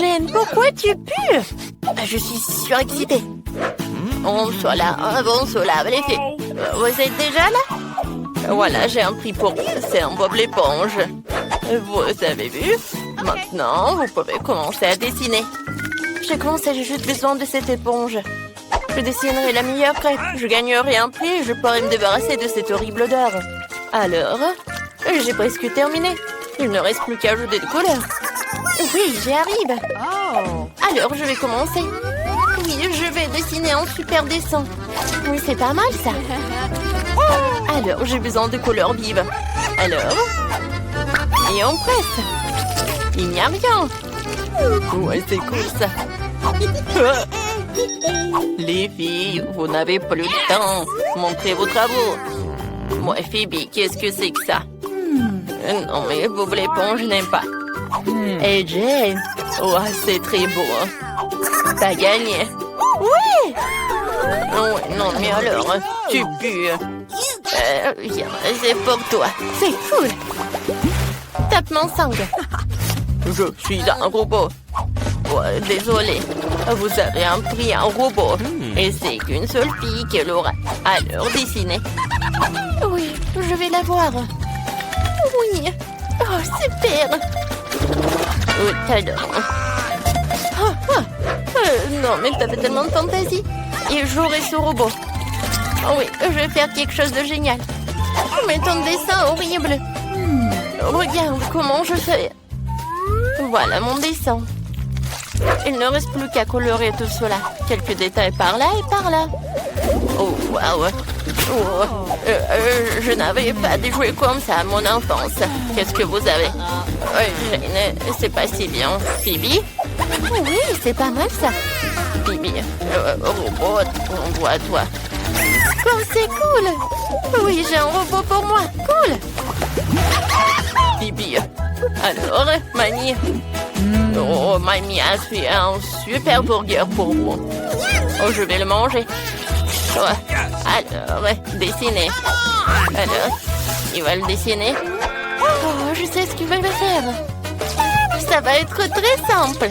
Jane, pourquoi tu pues? Je suis surexcitée. On se lave, on se lave les filles. Vous êtes déjà là? Voilà, j'ai un prix pour vous. C'est un Bob l'éponge. Vous avez vu? Maintenant, vous pouvez commencer à dessiner. J'ai commencé, j'ai juste besoin de cette éponge. Je dessinerai la meilleure crêpe. Je gagnerai un prix et je pourrai me débarrasser de cette horrible odeur. Alors, j'ai presque terminé. Il ne reste plus qu'à ajouter des couleurs. Oui, j'y arrive. Alors, je vais commencer. Oui, je vais dessiner un super dessin. Oui, c'est pas mal, ça. Alors, j'ai besoin de couleurs vives. Alors, et on presse. Il n'y a rien. Ouais, c'est cool, ça. Les filles, vous n'avez plus de temps. Montrez vos travaux. Moi, Phoebe, qu'est-ce que c'est que ça? Non, mais Bob l'éponge, je n'aime pas. Et Jane, oh, c'est très beau. T'as gagné. Oui! Oh, non, mais alors, tu pues. Viens, c'est pour toi. C'est cool. Tape mon sang. Je suis un robot. Oh, désolé. Vous avez pris un robot. Et c'est qu'une seule fille qui l'aura. Alors, dessinez. Oui, je vais la voir. Oui. Oh, super. Oui, t'adores. Non, mais t'avais tellement de fantaisie. Et j'aurai ce robot. Oh oui, je vais faire quelque chose de génial. Mais ton dessin horrible. Regarde comment je fais. Voilà mon dessin. Il ne reste plus qu'à colorer tout cela. Quelques détails par là et par là. Oh, waouh. Oh, je n'avais pas de jouets comme ça à mon enfance. Qu'est-ce que vous avez? C'est pas si bien. Phoebe? Oui, c'est pas mal ça. Phoebe, robot, on voit toi. Oh, c'est cool. Oui, j'ai un robot pour moi. Cool. Phoebe, alors, Mamie? Oh, Mamie a fait un super burger pour vous. Oh, je vais le manger. Oh, alors, dessinez. Alors, il va le dessiner. Oh, je sais ce qu'il va faire. Ça va être très simple.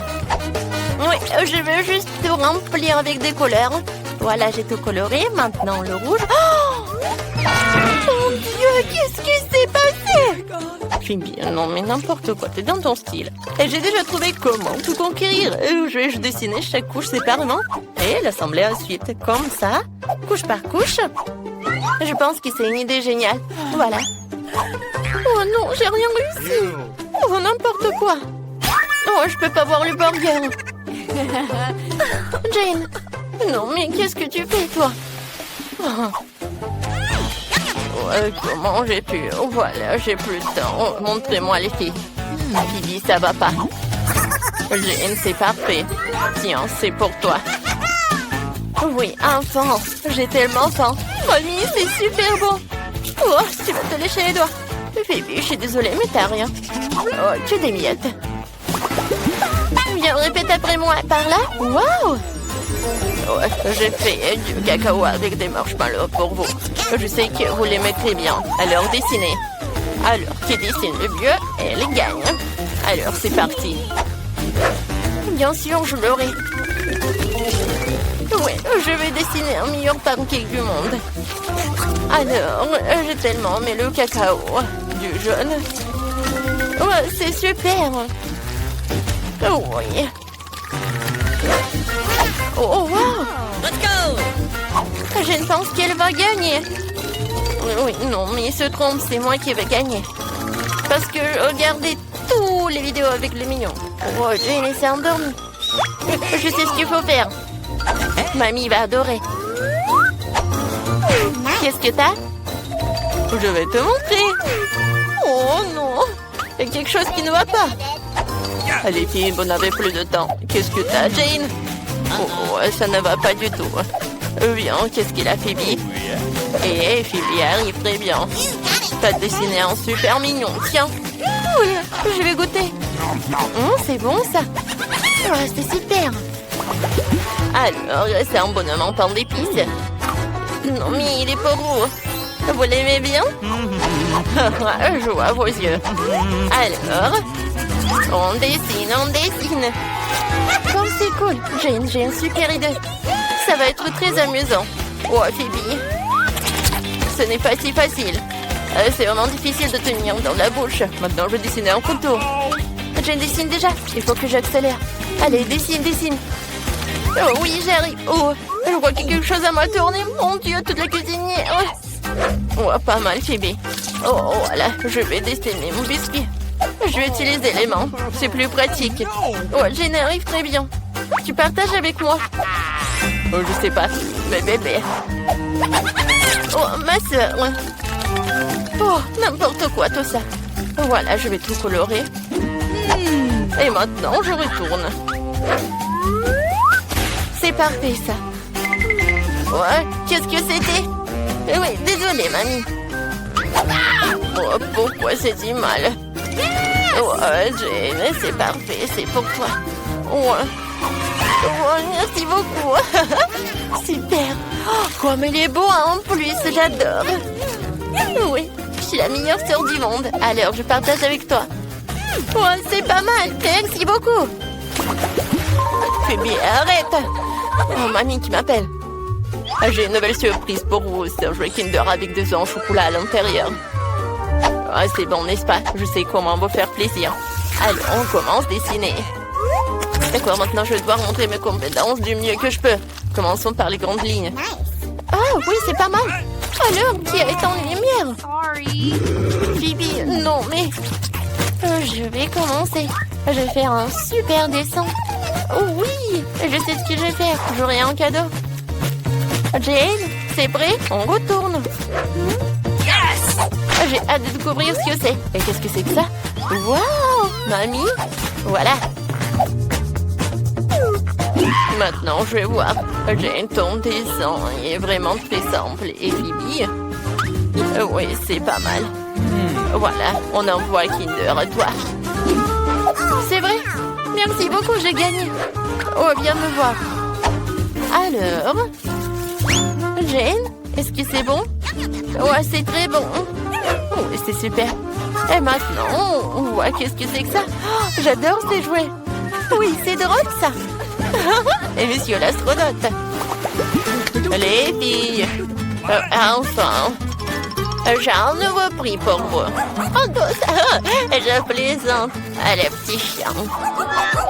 Oui, je veux juste tout remplir avec des couleurs. Voilà, j'ai tout coloré. Maintenant, le rouge. Oh mon Dieu, qu'est-ce qui s'est passé? Phoebe, non mais n'importe quoi, t'es dans ton style. Et j'ai déjà trouvé comment tout conquérir. Je vais dessiner chaque couche séparément et l'assembler ensuite, comme ça, couche par couche. Je pense que c'est une idée géniale. Voilà. Oh non, j'ai rien réussi. Oh, n'importe quoi. Oh, je peux pas voir le burger. Jane. Non, mais qu'est-ce que tu fais, toi? Comment j'ai pu? Voilà, j'ai plus de temps. Montrez-moi les filles. Phoebe, ça va pas. Jane, c'est parfait. Tiens, c'est pour toi. Oui, enfin. J'ai tellement faim. Mamie, c'est super bon. Oh, tu vas te lécher les doigts. Phoebe, je suis désolée, mais t'as rien. Oh, tu as des miettes. Viens, répète après moi. Par là? Waouh! Ouais, j'ai fait du cacao avec des marshmallows pour vous. Je sais que vous les mettrez bien. Alors, dessinez. Alors, qui dessine le mieux, elle gagne. Alors, c'est parti. Bien sûr, je l'aurai. Oui, je vais dessiner un meilleur pancake du monde. Alors, j'ai tellement aimé le cacao. Du jaune. Ouais, c'est super. Oh, oui. Oh, wow! Let's go! Je pense qu'elle va gagner. Oui, non, mais il se trompe, c'est moi qui vais gagner. Parce que je regardais toutes les vidéos avec les mignons. Oh, Jane s'est endormie. Je sais ce qu'il faut faire. Mamie va adorer. Qu'est-ce que t'as? Je vais te montrer. Oh non! Il y a quelque chose qui ne va pas. Allez, filles, vous n'avez plus de temps. Qu'est-ce que t'as, Jane? Oh, ça ne va pas du tout. Bien, qu'est-ce qu'il a, Phoebe? Et Phoebe arrive très bien. T'as dessiné un super mignon, tiens. Oui, je vais goûter. C'est bon, ça. Oh, c'est super. Alors, c'est un bonhomme en pain d'épices. Non, mais il est pas beau. Vous l'aimez bien? Je vois vos yeux. Alors, on dessine, on dessine. Bon, c'est cool. J'ai une super idée. Ça va être très amusant. Oh, Phoebe. Ce n'est pas si facile. C'est vraiment difficile de tenir dans la bouche. Maintenant, je vais dessiner un contour. Je dessine déjà. Il faut que j'accélère. Allez, dessine. Oh oui, j'arrive. Oh, je vois qu'il y a quelque chose à mal tourner. Mon Dieu, toute la cuisinière. Oh, pas mal, Phoebe. Oh, voilà, je vais dessiner mon biscuit. Je vais utiliser les mains. C'est plus pratique. Oh, Jane arrive très bien. Tu partages avec moi? Oh, je sais pas. Mais bébé. Oh, ma soeur. Oh, n'importe quoi, tout ça. Voilà, je vais tout colorer. Et maintenant, je retourne. C'est parfait, ça. Ouais, qu'est-ce que c'était? Oui, désolée, mamie. Oh, pourquoi c'est si mal? Oh, Jane, c'est parfait, c'est pour toi. Ouais. Oh, merci beaucoup. Super. Oh, comme il est beau, hein, en plus, j'adore. Oui, je suis la meilleure sœur du monde. Alors, je partage avec toi. Oh, c'est pas mal. Merci beaucoup. Phoebe, arrête. Oh, mamie qui m'appelle. J'ai une nouvelle surprise pour vous. C'est un jouet Kinder avec des œufs en chocolat à l'intérieur. Ah, c'est bon, n'est-ce pas? Je sais comment vous faire plaisir. Alors, on commence à dessiner. D'accord, maintenant je vais devoir montrer mes compétences du mieux que je peux. Commençons par les grandes lignes. Ah oui, c'est pas mal. Alors, qui a éteint les lumières? Phoebe, non, mais... je vais commencer. Je vais faire un super dessin. Oh oui, je sais ce que je vais faire. J'aurai un cadeau. Jane, c'est prêt? On retourne. Yes! J'ai hâte de découvrir ce que c'est. Et qu'est-ce que c'est que ça? Waouh, mamie. Voilà. Maintenant, je vais voir. Jane, ton dessin est vraiment très simple. Et Phoebe? Oui, c'est pas mal. Voilà, on envoie Kinder à toi. C'est vrai? Merci beaucoup, j'ai gagné. Oh, viens me voir. Alors? Jane, est-ce que c'est bon? Ouais, c'est très bon. Oh, c'est super. Et maintenant, ouais, qu'est-ce que c'est que ça? Oh, j'adore ces jouets. Oui, c'est drôle, ça. Et monsieur l'astronaute. Les filles. Enfin. J'ai un nouveau prix pour vous. Oh, je plaisante. Allez, petit chien.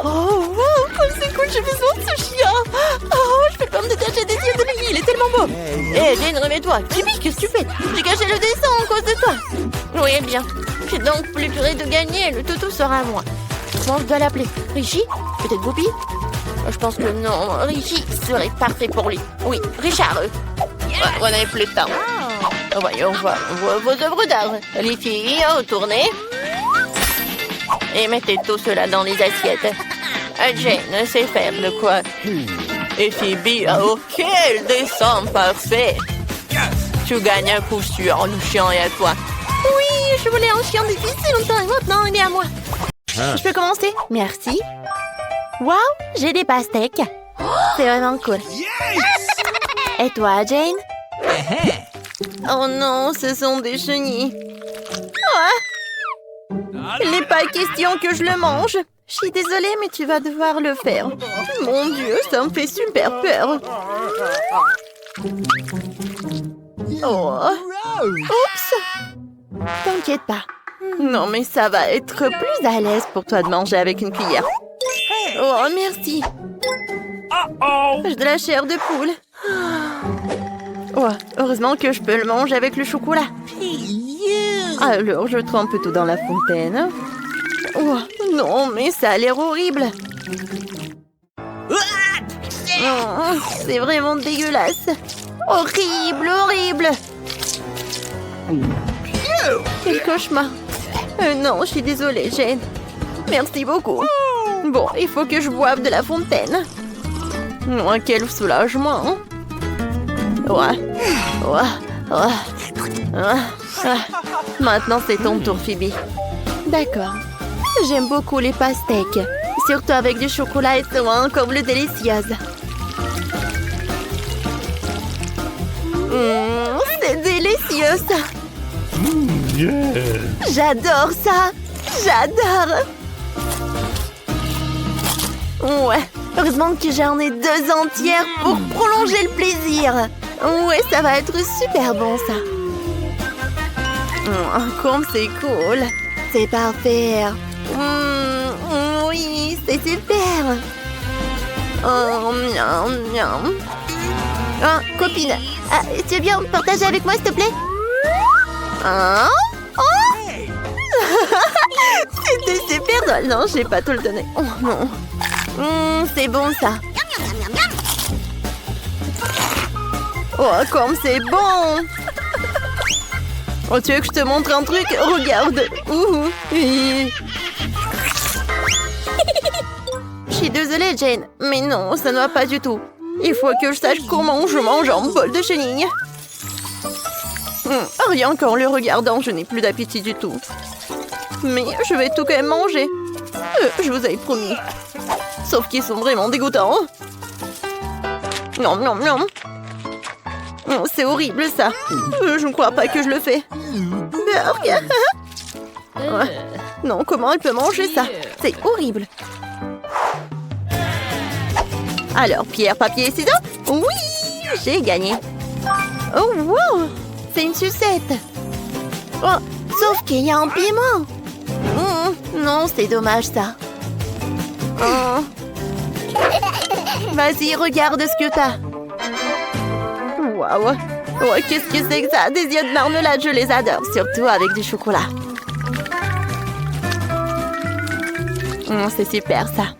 Oh, wow, c'est cool, j'ai besoin de ce chien. Oh, je peux pas me détacher des yeux de lui, il est tellement beau. Hé, Jane, remets-toi. Phoebe, qu'est-ce que tu fais? J'ai gâché le dessin en cause de toi. Oui, bien. J'ai donc plus près de gagner, le toutou sera à moi. Comment je dois l'appeler? Richie? Peut-être Bobby? Je pense que non, Richie serait parfait pour lui. Oui, Richard. On n'avait plus de temps. Voyons voir vos œuvres d'art. Les filles, retournez. Et mettez tout cela dans les assiettes. Jane sait faire de quoi. Et Phoebe, oh, quel dessin parfait. Tu gagnes un coup sûr, le chien est à toi. Oui, je voulais un chien depuis si longtemps et maintenant il est à moi. Je peux commencer? Merci. Waouh, j'ai des pastèques. C'est vraiment cool. Et toi, Jane? Oh non, ce sont des chenilles. Ah! Il n'est pas question que je le mange. Je suis désolée, mais tu vas devoir le faire. Mon Dieu, ça me fait super peur. Oh! Oups! T'inquiète pas. Non, mais ça va être plus à l'aise pour toi de manger avec une cuillère. Oh, merci. J'ai de la chair de poule. Oh, heureusement que je peux le manger avec le chocolat. Alors, je trempe tout dans la fontaine. Oh, non, mais ça a l'air horrible. Oh, c'est vraiment dégueulasse. Horrible, horrible. Quel cauchemar. Non, je suis désolée, Jane. Merci beaucoup. Bon, il faut que je boive de la fontaine. Oh, quel soulagement. Maintenant, c'est ton tour, Phoebe. D'accord. J'aime beaucoup les pastèques. Surtout avec du chocolat et souvent encore plus délicieuses. C'est délicieux, ça. J'adore ça. J'adore. Ouais, heureusement que j'en ai 2 entières pour prolonger le plaisir. Ouais, ça va être super bon, ça. Oh, comme c'est cool. C'est parfait. Oui, c'est super. Oh, miam, miam. Oh, copine, tu veux bien partager avec moi, s'il te plaît? Hein? Oh! C'était super drôle. Non, j'ai pas tout le donné. Oh non. C'est bon, ça. Oh, comme c'est bon! Oh, tu veux que je te montre un truc? Regarde! Je suis désolée, Jane, mais non, ça ne va pas du tout. Il faut que je sache comment je mange un bol de chenilles. Rien qu'en le regardant, je n'ai plus d'appétit du tout. Mais je vais tout quand même manger. Je vous avais promis. Sauf qu'ils sont vraiment dégoûtants. Non, non, non. Oh, c'est horrible, ça. Je ne crois pas que je le fais. Burger. Ouais. Non, comment elle peut manger ça? C'est horrible. Alors, pierre, papier, ciseaux? Oui, j'ai gagné. Oh, wow, c'est une sucette. Oh, sauf qu'il y a un piment. Non, c'est dommage, ça. Oh. Vas-y, regarde ce que t'as. Waouh. Oh, qu'est-ce que c'est que ça? Des yeux de marmelade, je les adore, surtout avec du chocolat. C'est super, ça.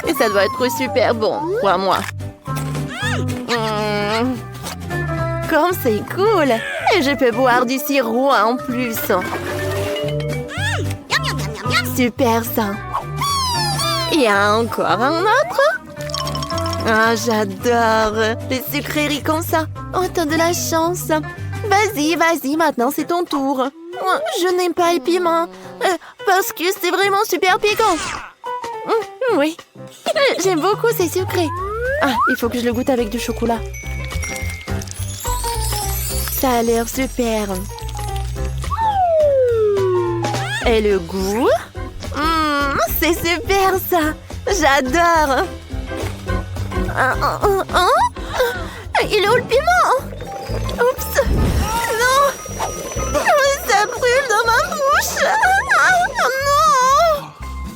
Et ça doit être super bon, crois-moi. Comme c'est cool. Et je peux boire du sirop en plus. Super, ça. Il y a encore un autre? Ah, j'adore les sucreries comme ça. Oh, t'as de la chance. Vas-y, vas-y, maintenant c'est ton tour. Je n'aime pas le piment. Parce que c'est vraiment super piquant. Oui. J'aime beaucoup, c'est sucré. Ah, il faut que je le goûte avec du chocolat. Ça a l'air super. Et le goût? C'est super, ça. J'adore. Il est où le piment? Oups. Non. Ça brûle dans ma bouche.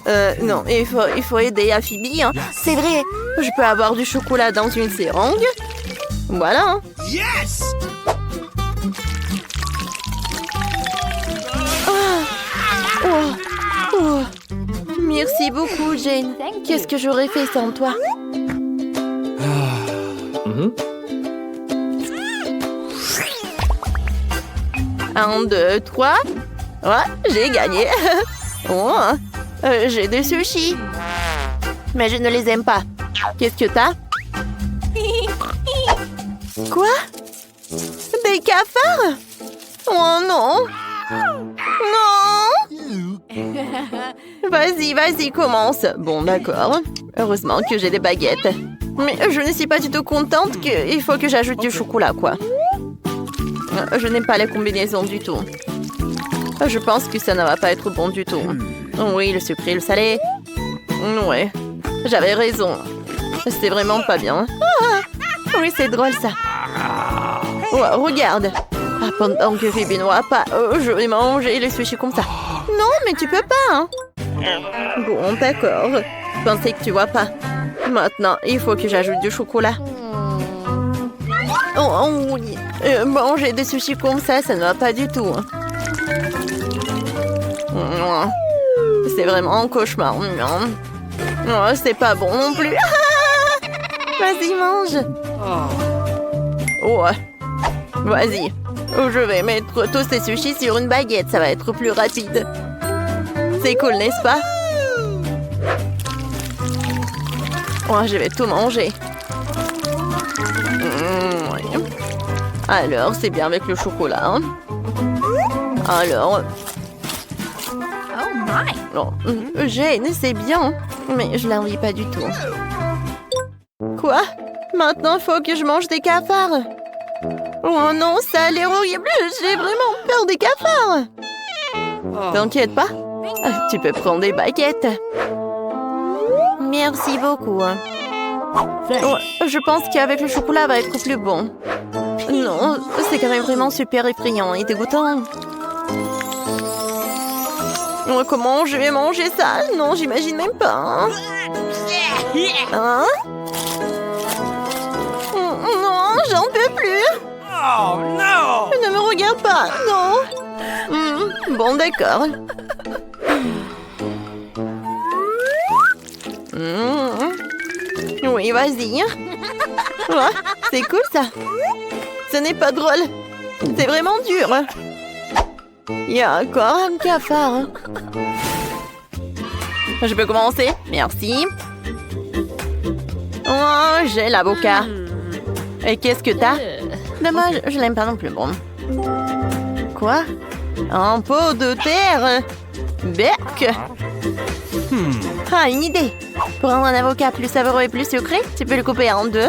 Non. Non, il faut aider à Phoebe. Hein. C'est vrai. Je peux avoir du chocolat dans une seringue. Voilà. Yes. Oh. Merci beaucoup, Jane. Qu'est-ce que j'aurais fait sans toi? 1, 2, 3. Ouais, j'ai gagné. Oh, j'ai des sushis. Mais je ne les aime pas. Qu'est-ce que t'as? Quoi? Des cafards? Oh non! Non! Vas-y, commence. Bon, d'accord. Heureusement que j'ai des baguettes. Mais je ne suis pas du tout contente qu'il faut que j'ajoute du chocolat, quoi. Je n'aime pas la combinaison du tout. Je pense que ça ne va pas être bon du tout. Oui, le sucré et le salé. Ouais, j'avais raison. C'est vraiment pas bien. Oui, c'est drôle, ça. Oh, regarde. Pendant que Phoebe ne voit pas, je vais manger les sushis comme ça. Non, mais tu peux pas, hein. Bon, d'accord. Je pensais que tu vois pas. Maintenant, il faut que j'ajoute du chocolat. Oh oui. Manger des sushis comme ça ne va pas du tout. C'est vraiment un cauchemar. Oh, c'est pas bon non plus. Vas-y, mange. Oh. Vas-y. Je vais mettre tous ces sushis sur une baguette. Ça va être plus rapide. C'est cool, n'est-ce pas? Oh, je vais tout manger. Oui. Alors, c'est bien avec le chocolat. Hein? Alors... Oh, Jane, c'est bien. Mais je l'envie pas du tout. Quoi? Maintenant, il faut que je mange des cafards. Oh non, ça a l'air horrible. J'ai vraiment peur des cafards. T'inquiète pas. Tu peux prendre des baguettes. Merci beaucoup. Oh, je pense qu'avec le chocolat va être plus bon. Non, c'est quand même vraiment super effrayant et dégoûtant. Oh, comment je vais manger ça? Non, j'imagine même pas. Hein? Non, j'en peux plus. Oh no! Ne me regarde pas, non. Bon, d'accord. Oui, vas-y. Oh, c'est cool ça. Ce n'est pas drôle. C'est vraiment dur. Il y a encore un cafard. Je peux commencer? Merci. Oh, j'ai l'avocat. Et qu'est-ce que t'as? Dommage, je l'aime pas non plus. Bon. Quoi? Un pot de terre? Bec! Ah, une idée. Pour rendre un avocat plus savoureux et plus sucré, tu peux le couper en deux,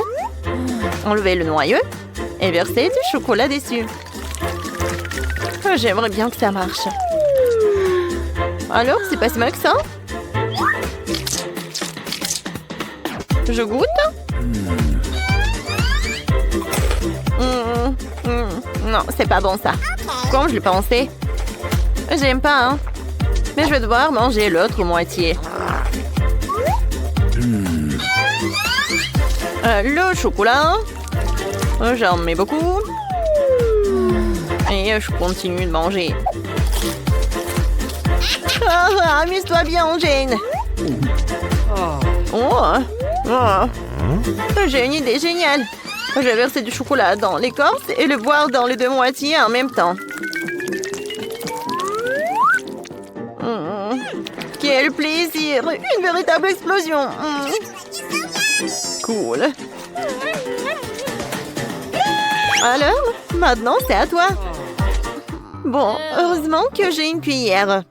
enlever le noyau et verser du chocolat dessus. Oh, j'aimerais bien que ça marche. Alors, c'est pas si mal que ça? Je goûte? Non, c'est pas bon ça. Comme je le pensais. J'aime pas, hein. Mais je vais devoir manger l'autre moitié. Le chocolat. J'en mets beaucoup. Et je continue de manger. Amuse-toi bien, Jane. J'ai une idée géniale. Je vais verser du chocolat dans l'écorce et le boire dans les deux moitiés en même temps. Quel plaisir! Une véritable explosion! Cool! Alors, maintenant c'est à toi. Bon, heureusement que j'ai une cuillère.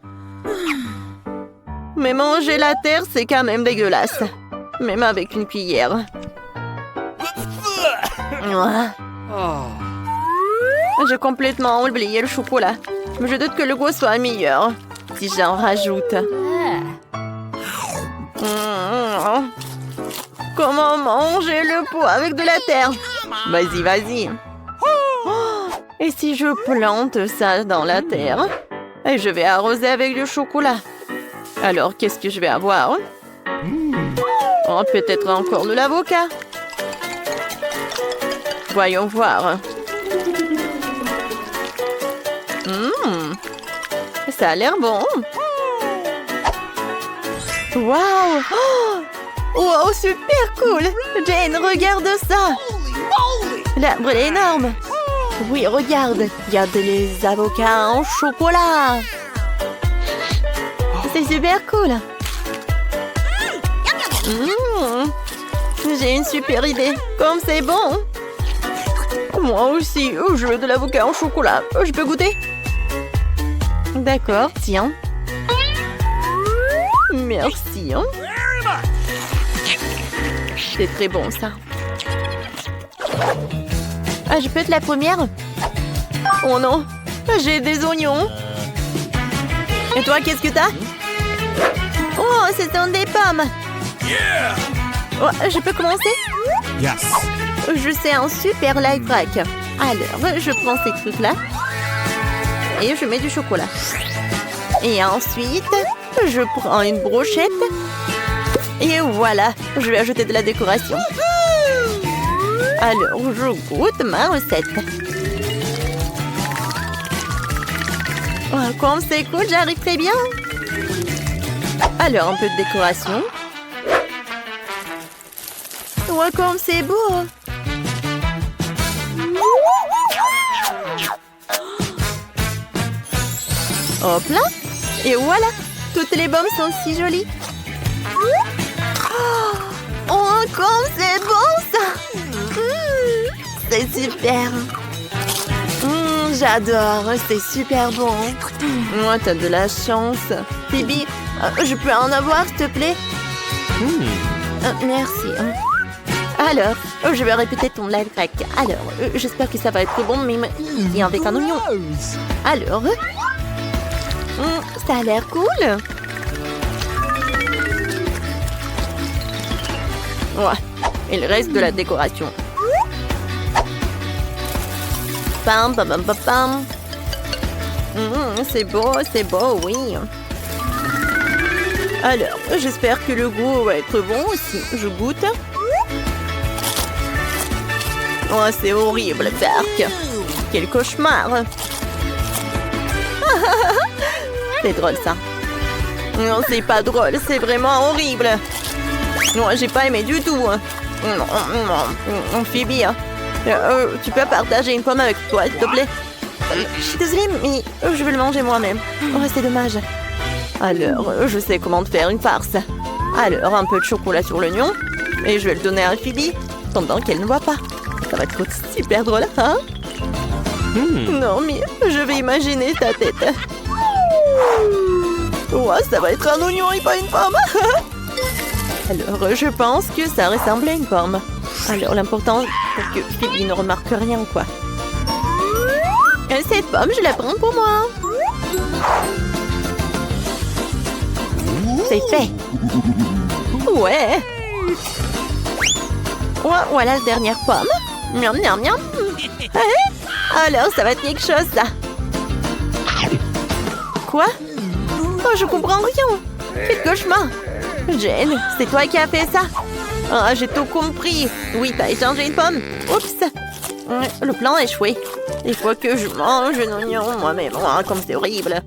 Mais manger la terre, c'est quand même dégueulasse. Même avec une cuillère. J'ai complètement oublié le chocolat. Mais je doute que le goût soit meilleur si j'en rajoute. Comment manger le pot avec de la terre? Vas-y, vas-y. Et si je plante ça dans la terre? Et je vais arroser avec du chocolat. Alors, qu'est-ce que je vais avoir? Oh, peut-être encore de l'avocat. Voyons voir. Ça a l'air bon. Waouh! Wow, super cool! Jane, regarde ça! L'arbre est énorme! Oui, regarde, il y a des avocats en chocolat! C'est super cool! J'ai une super idée! Comme c'est bon! Moi aussi, je veux de l'avocat en chocolat. Je peux goûter? D'accord, tiens. Merci. C'est très bon, ça. Ah, je peux être la première? Oh non, j'ai des oignons. Et toi, qu'est-ce que t'as? Oh, ce sont des pommes. Oh, je peux commencer? Yes. Je sais un super life hack. Alors, je prends ces trucs-là. Et je mets du chocolat. Et ensuite, je prends une brochette. Et voilà, je vais ajouter de la décoration. Alors, je goûte ma recette. Oh, comme c'est cool, j'arrive très bien. Alors, un peu de décoration. Oh, comme c'est beau. Hop là. Et voilà, toutes les pommes sont si jolies. Oh, comme c'est bon ça. C'est super. J'adore, c'est super bon. Oh, t'as de la chance. Phoebe, je peux en avoir, s'il te plaît? Merci. Alors, je vais répéter ton live hack. Alors, j'espère que ça va être bon, mais et avec un oignon. Alors, ça a l'air cool. Ouais, il reste de la décoration. Pam, pam, pam, pam, pam. C'est beau, oui. Alors, j'espère que le goût va être bon aussi. Je goûte. Oh, c'est horrible, Berk. Quel cauchemar. C'est drôle, ça. Non, c'est pas drôle, c'est vraiment horrible. Non, j'ai pas aimé du tout. Non, Phoebe, tu peux partager une pomme avec toi, s'il te plaît? Je suis désolée, mais je vais le manger moi-même. Oh, c'est dommage. Alors, je sais comment te faire une farce. Alors, un peu de chocolat sur l'oignon. Et je vais le donner à Phoebe pendant qu'elle ne voit pas. Ça va être super drôle, hein? Non, mais je vais imaginer ta tête. Ouais, ça va être un oignon et pas une pomme. Alors, je pense que ça ressemble à une pomme. Alors, l'important, c'est que Phoebe ne remarque rien, quoi. Cette pomme, je la prends pour moi. C'est fait. Ouais. Voilà la dernière pomme. Miam, miam, miam. Alors, ça va être quelque chose, ça. Quoi? Oh, je comprends rien. Quel cauchemar. Jane, c'est toi qui as fait ça? Ah, j'ai tout compris. Oui, t'as échangé une pomme. Oups. Le plan a échoué. Il faut que je mange un oignon moi-même. Oh, comme c'est horrible.